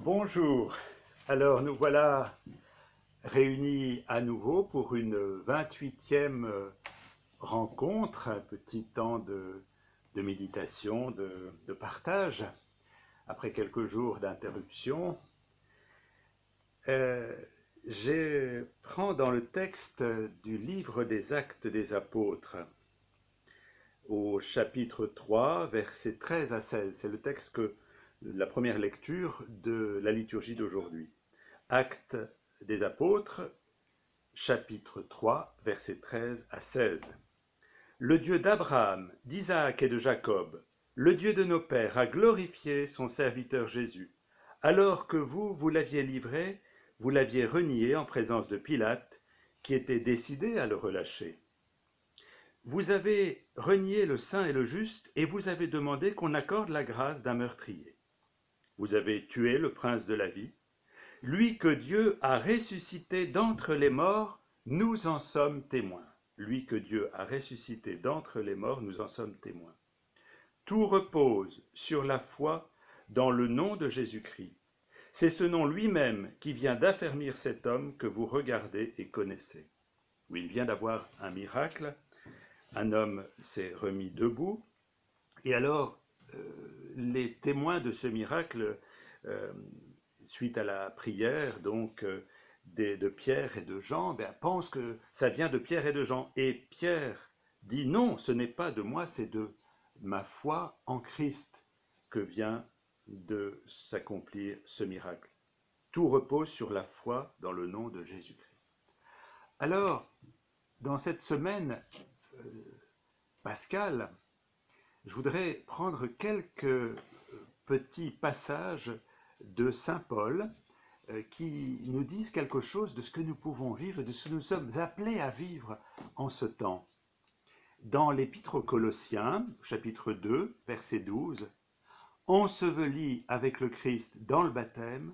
Bonjour, alors nous voilà réunis à nouveau pour une 28e rencontre, un petit temps de méditation, de partage, après quelques jours d'interruption. Je prends dans le texte du livre des Actes des Apôtres, au chapitre 3, versets 13 à 16. C'est le texte la première lecture de la liturgie d'aujourd'hui. Actes des Apôtres, chapitre 3, versets 13 à 16. Le Dieu d'Abraham, d'Isaac et de Jacob, le Dieu de nos pères, a glorifié son serviteur Jésus. Alors que vous l'aviez livré, vous l'aviez renié en présence de Pilate, qui était décidé à le relâcher. Vous avez renié le saint et le juste, et vous avez demandé qu'on accorde la grâce d'un meurtrier. Vous avez tué le prince de la vie, lui que Dieu a ressuscité d'entre les morts, nous en sommes témoins. Lui que Dieu a ressuscité d'entre les morts, nous en sommes témoins. Tout repose sur la foi dans le nom de Jésus-Christ. C'est ce nom lui-même qui vient d'affermir cet homme que vous regardez et connaissez. Oui, il vient d'avoir un miracle. Un homme s'est remis debout. Et alors, les témoins de ce miracle, suite à la prière donc de Pierre et de Jean, pensent que ça vient de Pierre et de Jean. Et Pierre dit non, ce n'est pas de moi, c'est de ma foi en Christ que vient de s'accomplir ce miracle. Tout repose sur la foi dans le nom de Jésus-Christ. Alors, dans cette semaine pascale, je voudrais prendre quelques petits passages de saint Paul qui nous disent quelque chose de ce que nous pouvons vivre, de ce que nous sommes appelés à vivre en ce temps. Dans l'Épître aux Colossiens, chapitre 2, verset 12, « Ensevelis avec le Christ dans le baptême,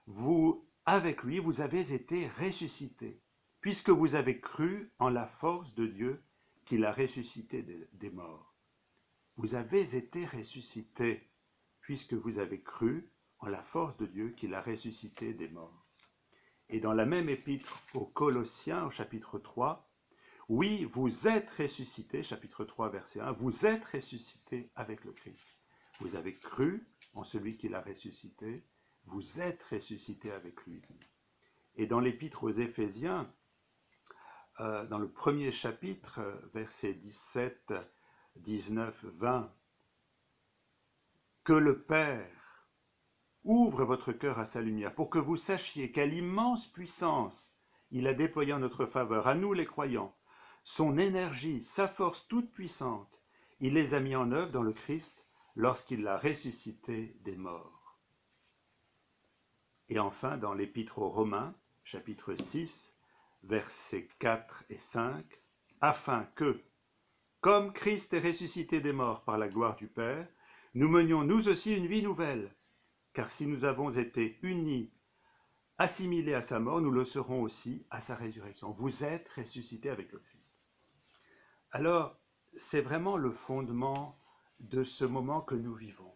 vous, avec lui, vous avez été ressuscités, puisque vous avez cru en la force de Dieu qui l'a ressuscité des morts. » Vous avez été ressuscités, puisque vous avez cru en la force de Dieu qui l'a ressuscité des morts. Et dans la même épître aux Colossiens, au chapitre 3, oui, vous êtes ressuscités, chapitre 3, verset 1, vous êtes ressuscités avec le Christ. Vous avez cru en celui qui l'a ressuscité, vous êtes ressuscités avec lui. Et dans l'épître aux Éphésiens, dans le premier chapitre, versets 17, 19, 20, que le Père ouvre votre cœur à sa lumière pour que vous sachiez quelle immense puissance il a déployée en notre faveur, à nous les croyants. Son énergie, sa force toute puissante, il les a mis en œuvre dans le Christ lorsqu'il l'a ressuscité des morts. Et enfin, dans l'Épître aux Romains, chapitre 6, versets 4 et 5, afin que, comme Christ est ressuscité des morts par la gloire du Père, nous menions nous aussi une vie nouvelle. Car si nous avons été unis, assimilés à sa mort, nous le serons aussi à sa résurrection. Vous êtes ressuscités avec le Christ. Alors, c'est vraiment le fondement de ce moment que nous vivons.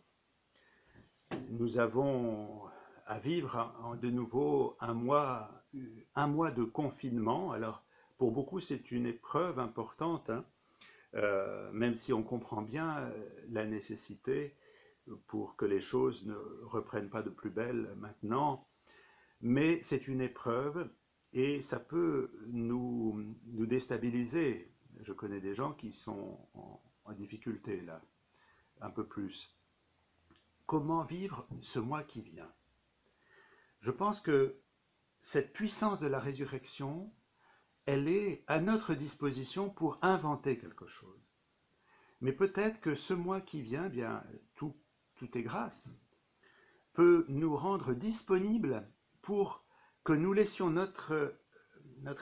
Nous avons à vivre de nouveau un mois de confinement. Alors, pour beaucoup, c'est une épreuve importante, même si on comprend bien la nécessité pour que les choses ne reprennent pas de plus belle maintenant. Mais c'est une épreuve et ça peut nous déstabiliser. Je connais des gens qui sont en difficulté là, un peu plus. Comment vivre ce mois qui vient? Je pense que cette puissance de la résurrection, elle est à notre disposition pour inventer quelque chose. Mais peut-être que ce mois qui vient, bien, tout est grâce, peut nous rendre disponibles pour que nous laissions notre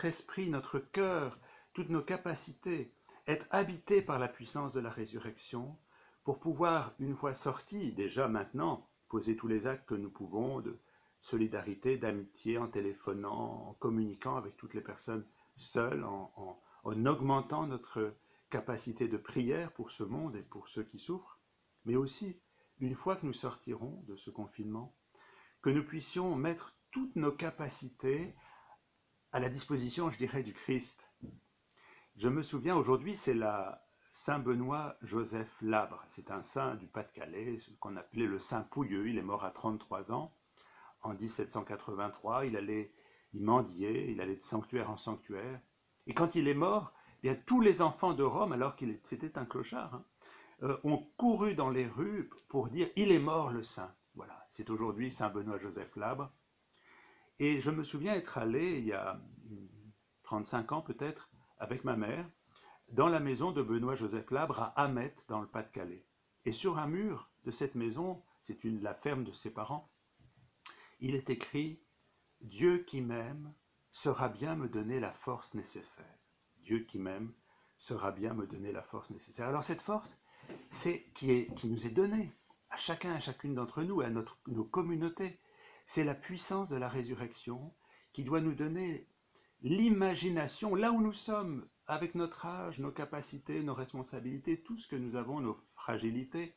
esprit, notre cœur, toutes nos capacités être habités par la puissance de la résurrection pour pouvoir, une fois sortis, déjà maintenant, poser tous les actes que nous pouvons de solidarité, d'amitié, en téléphonant, en communiquant avec toutes les personnes seules, en augmentant notre capacité de prière pour ce monde et pour ceux qui souffrent, mais aussi, une fois que nous sortirons de ce confinement, que nous puissions mettre toutes nos capacités à la disposition, je dirais, du Christ. Je me souviens, aujourd'hui, c'est la Saint Benoît Joseph Labre. C'est un saint du Pas-de-Calais, ce qu'on appelait le Saint Pouilleux. Il est mort à 33 ans. En 1783, il mendiait, il allait de sanctuaire en sanctuaire. Et quand il est mort, eh bien, tous les enfants de Rome, alors c'était un clochard, hein, ont couru dans les rues pour dire « Il est mort le saint ». Voilà, c'est aujourd'hui Saint Benoît Joseph Labre. Et je me souviens être allé, il y a 35 ans peut-être, avec ma mère, dans la maison de Benoît Joseph Labre à Hamet, dans le Pas-de-Calais. Et sur un mur de cette maison, c'est la ferme de ses parents, il est écrit « Dieu qui m'aime saura bien me donner la force nécessaire. Dieu qui m'aime saura bien me donner la force nécessaire. » Alors cette force, c'est qui nous est donnée à chacun et chacune d'entre nous, à nos communautés. C'est la puissance de la résurrection qui doit nous donner l'imagination, là où nous sommes, avec notre âge, nos capacités, nos responsabilités, tout ce que nous avons, nos fragilités,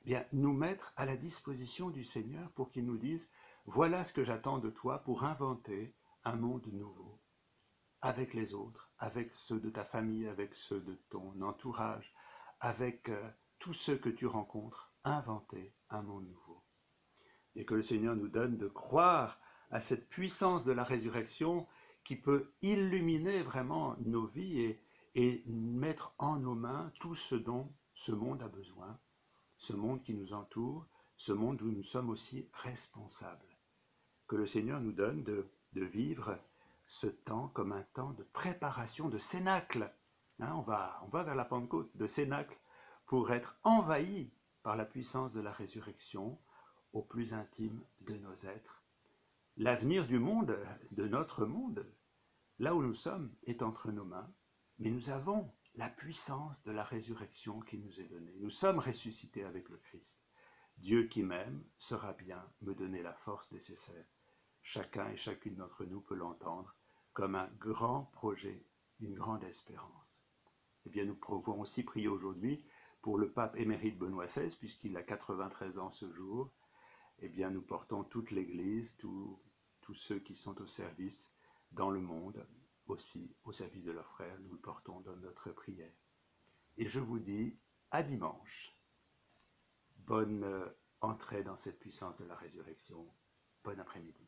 eh bien, nous mettre à la disposition du Seigneur pour qu'il nous dise « Voilà ce que j'attends de toi pour inventer un monde nouveau, avec les autres, avec ceux de ta famille, avec ceux de ton entourage, avec tous ceux que tu rencontres, inventer un monde nouveau. » Et que le Seigneur nous donne de croire à cette puissance de la résurrection qui peut illuminer vraiment nos vies et mettre en nos mains tout ce dont ce monde a besoin, ce monde qui nous entoure, ce monde où nous sommes aussi responsables. Que le Seigneur nous donne de vivre ce temps comme un temps de préparation, de cénacle. Hein, on va vers la Pentecôte, de cénacle, pour être envahi par la puissance de la résurrection au plus intime de nos êtres. L'avenir du monde, de notre monde, là où nous sommes, est entre nos mains, mais nous avons la puissance de la résurrection qui nous est donnée. Nous sommes ressuscités avec le Christ. Dieu qui m'aime saura bien me donner la force nécessaire. Chacun et chacune d'entre nous peut l'entendre comme un grand projet, une grande espérance. Eh bien, nous pouvons aussi prier aujourd'hui pour le pape émérite Benoît XVI, puisqu'il a 93 ans ce jour. Eh bien, nous portons toute l'Église, tous ceux qui sont au service dans le monde, aussi au service de leurs frères, nous le portons dans notre prière. Et je vous dis à dimanche. Bonne entrée dans cette puissance de la résurrection. Bon après-midi.